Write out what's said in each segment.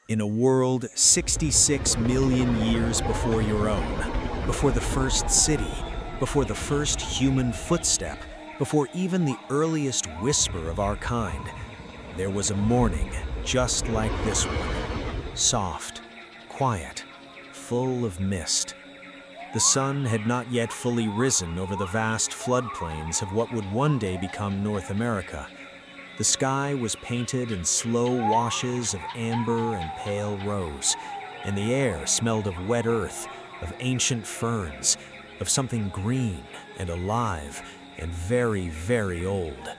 In a world 66 million years before your own, before the first city, before the first human footstep, before even the earliest whisper of our kind, there was a morning just like this one, soft, quiet, full of mist. The sun had not yet fully risen over the vast floodplains of what would one day become North America. The sky was painted in slow washes of amber and pale rose, and the air smelled of wet earth, of ancient ferns, of something green and alive and very, very old.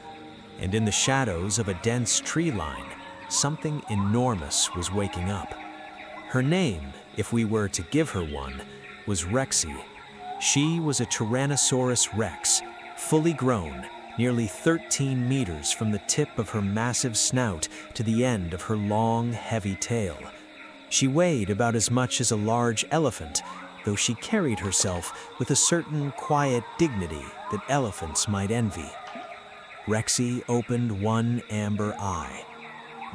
And in the shadows of a dense tree line, something enormous was waking up. Her name, if we were to give her one, was Rexy. She was a Tyrannosaurus Rex, fully grown, nearly 13 meters from the tip of her massive snout to the end of her long, heavy tail. She weighed about as much as a large elephant, though she carried herself with a certain quiet dignity that elephants might envy. Rexy opened one amber eye.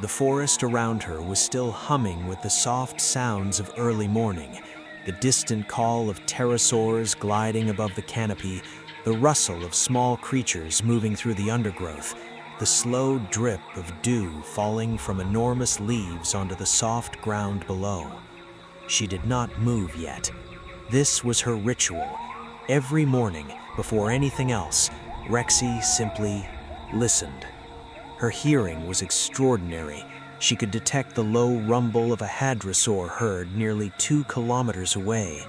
The forest around her was still humming with the soft sounds of early morning, the distant call of pterosaurs gliding above the canopy, the rustle of small creatures moving through the undergrowth, the slow drip of dew falling from enormous leaves onto the soft ground below. She did not move yet. This was her ritual. Every morning, before anything else, Rexy simply listened. Her hearing was extraordinary. She could detect the low rumble of a hadrosaur herd nearly 2 kilometers away.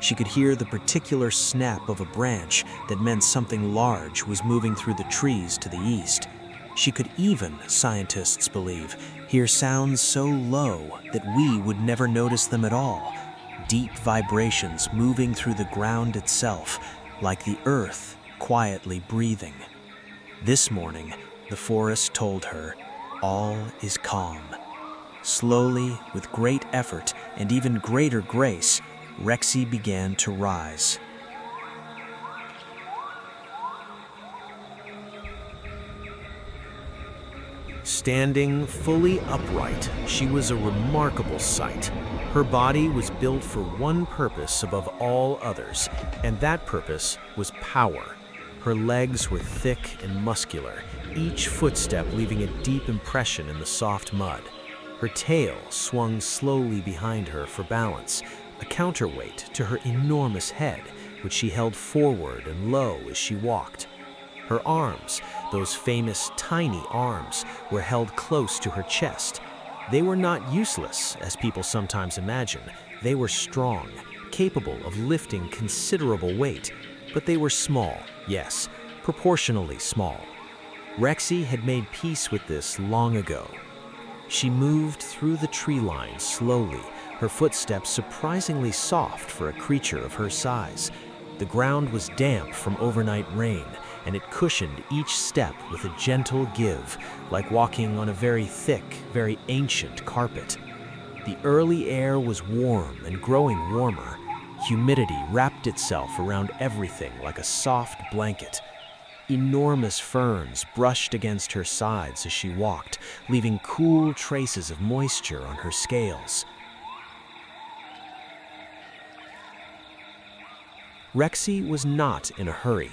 She could hear the particular snap of a branch that meant something large was moving through the trees to the east. She could even, scientists believe, hear sounds so low that we would never notice them at all. Deep vibrations moving through the ground itself, like the earth quietly breathing. This morning, the forest told her, all is calm. Slowly, with great effort and even greater grace, Rexy began to rise. Standing fully upright, she was a remarkable sight. Her body was built for one purpose above all others, and that purpose was power. Her legs were thick and muscular, each footstep leaving a deep impression in the soft mud. Her tail swung slowly behind her for balance, a counterweight to her enormous head, which she held forward and low as she walked. Her arms, those famous tiny arms, were held close to her chest. They were not useless, as people sometimes imagine. They were strong, capable of lifting considerable weight, but they were small, yes, proportionally small. Rexy had made peace with this long ago. She moved through the tree line slowly, her footsteps surprisingly soft for a creature of her size. The ground was damp from overnight rain, and it cushioned each step with a gentle give, like walking on a very thick, very ancient carpet. The early air was warm and growing warmer. Humidity wrapped itself around everything like a soft blanket. Enormous ferns brushed against her sides as she walked, leaving cool traces of moisture on her scales. Rexy was not in a hurry.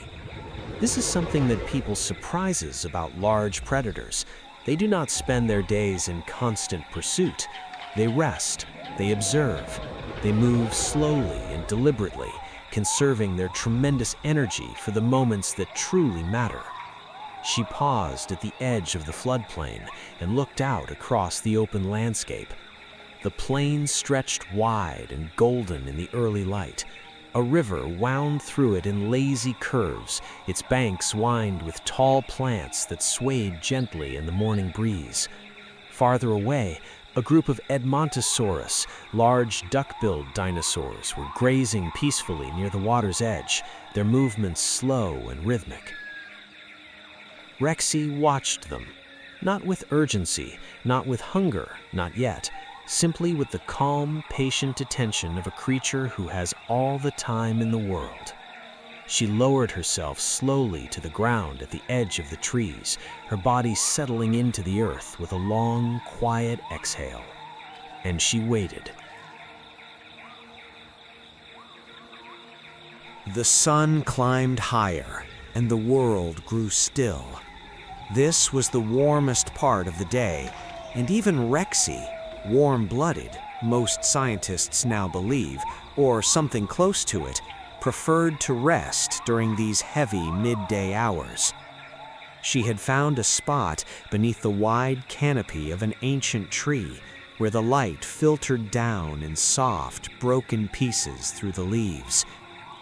This is something that people surprises about large predators. They do not spend their days in constant pursuit. They rest, they observe, they move slowly and deliberately, conserving their tremendous energy for the moments that truly matter. She paused at the edge of the floodplain and looked out across the open landscape. The plain stretched wide and golden in the early light. A river wound through it in lazy curves, its banks wined with tall plants that swayed gently in the morning breeze. Farther away, a group of Edmontosaurus, large duck-billed dinosaurs, were grazing peacefully near the water's edge, their movements slow and rhythmic. Rexy watched them, not with urgency, not with hunger, not yet, simply with the calm, patient attention of a creature who has all the time in the world. She lowered herself slowly to the ground at the edge of the trees, her body settling into the earth with a long, quiet exhale. and she waited. The sun climbed higher, and the world grew still. This was the warmest part of the day, and even Rexy, warm-blooded, most scientists now believe, or something close to it, preferred to rest during these heavy midday hours. She had found a spot beneath the wide canopy of an ancient tree where the light filtered down in soft, broken pieces through the leaves.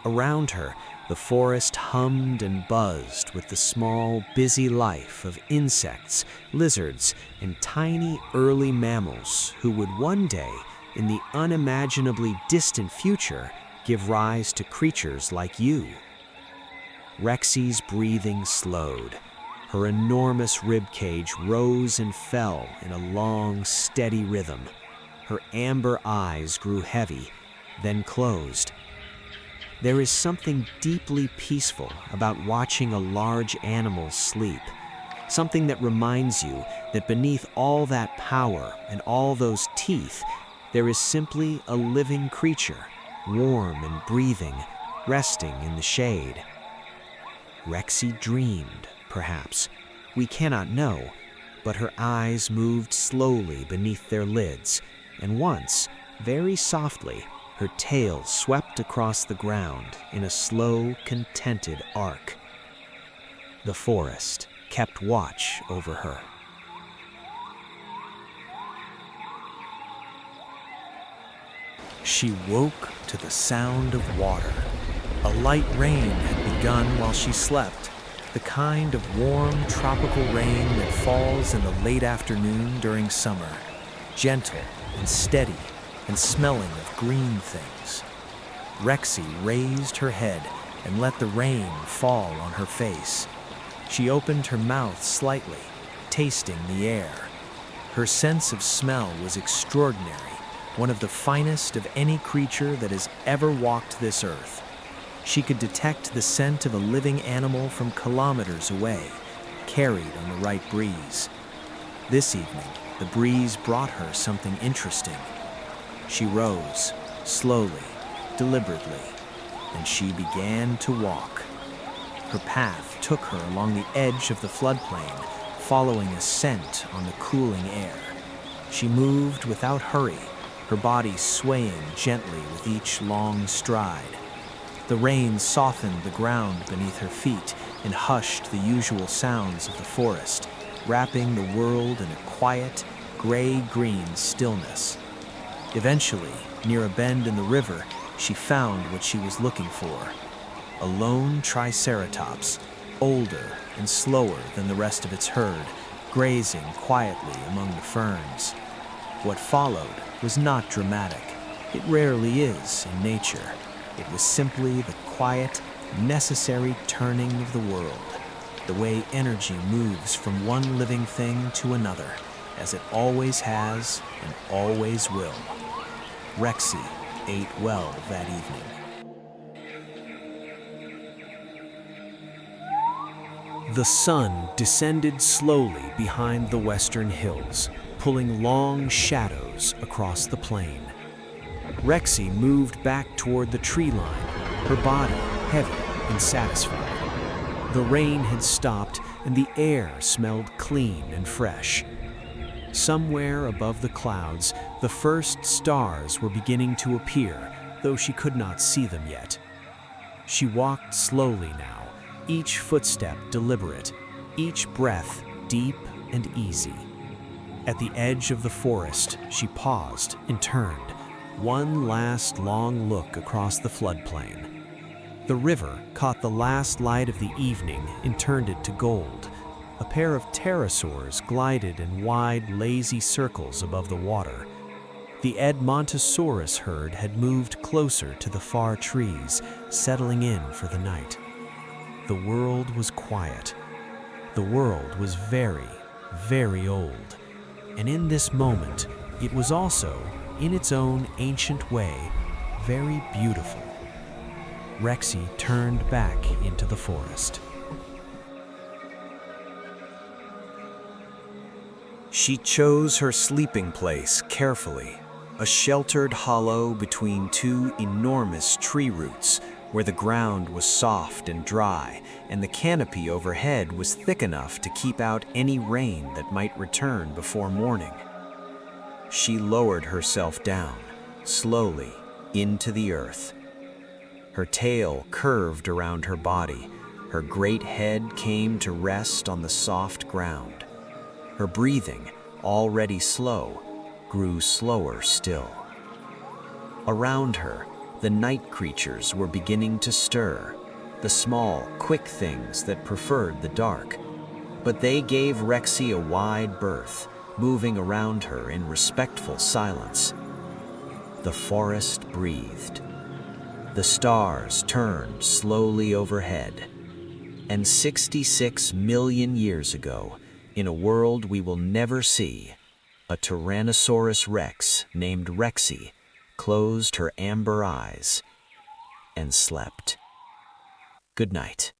Around her, the forest hummed and buzzed with the small, busy life of insects, lizards, and tiny early mammals who would one day, in the unimaginably distant future, give rise to creatures like you. Rexy's breathing slowed. Her enormous ribcage rose and fell in a long, steady rhythm. Her amber eyes grew heavy, then closed. There is something deeply peaceful about watching a large animal sleep, something that reminds you that beneath all that power and all those teeth, there is simply a living creature, warm and breathing, resting in the shade. Rexy dreamed, perhaps. We cannot know, but her eyes moved slowly beneath their lids, and once, very softly, her tail swept across the ground in a slow, contented arc. The forest kept watch over her. She woke to the sound of water. A light rain had begun while she slept, the kind of warm, tropical rain that falls in the late afternoon during summer, gentle and steady and smelling of green things. Rexy raised her head and let the rain fall on her face. She opened her mouth slightly, tasting the air. Her sense of smell was extraordinary, one of the finest of any creature that has ever walked this earth. She could detect the scent of a living animal from kilometers away, carried on the right breeze. This evening, the breeze brought her something interesting. She rose, slowly, deliberately, and she began to walk. Her path took her along the edge of the floodplain, following a scent on the cooling air. She moved without hurry, her body swaying gently with each long stride. The rain softened the ground beneath her feet and hushed the usual sounds of the forest, wrapping the world in a quiet, gray-green stillness. Eventually, near a bend in the river, she found what she was looking for. A lone triceratops, older and slower than the rest of its herd, grazing quietly among the ferns. What followed was not dramatic. It rarely is in nature. It was simply the quiet, necessary turning of the world, the way energy moves from one living thing to another, as it always has and always will. Rexy ate well that evening. The sun descended slowly behind the western hills, pulling long shadows across the plain. Rexy moved back toward the tree line, her body heavy and satisfied. The rain had stopped and the air smelled clean and fresh. Somewhere above the clouds, the first stars were beginning to appear, though she could not see them yet. She walked slowly now, each footstep deliberate, each breath deep and easy. At the edge of the forest, she paused and turned, one last long look across the floodplain. The river caught the last light of the evening and turned it to gold. A pair of pterosaurs glided in wide, lazy circles above the water. The Edmontosaurus herd had moved closer to the far trees, settling in for the night. The world was quiet. The world was very, very old. And in this moment, it was also, in its own ancient way, very beautiful. Rexy turned back into the forest. She chose her sleeping place carefully, a sheltered hollow between two enormous tree roots where the ground was soft and dry and the canopy overhead was thick enough to keep out any rain that might return before morning. She lowered herself down, slowly, into the earth. Her tail curved around her body. Her great head came to rest on the soft ground. Her breathing, already slow, grew slower still. Around her, the night creatures were beginning to stir, the small, quick things that preferred the dark. But they gave Rexy a wide berth, moving around her in respectful silence. The forest breathed. The stars turned slowly overhead. And 66 million years ago, in a world we will never see, a Tyrannosaurus Rex named Rexy closed her amber eyes and slept. Good night.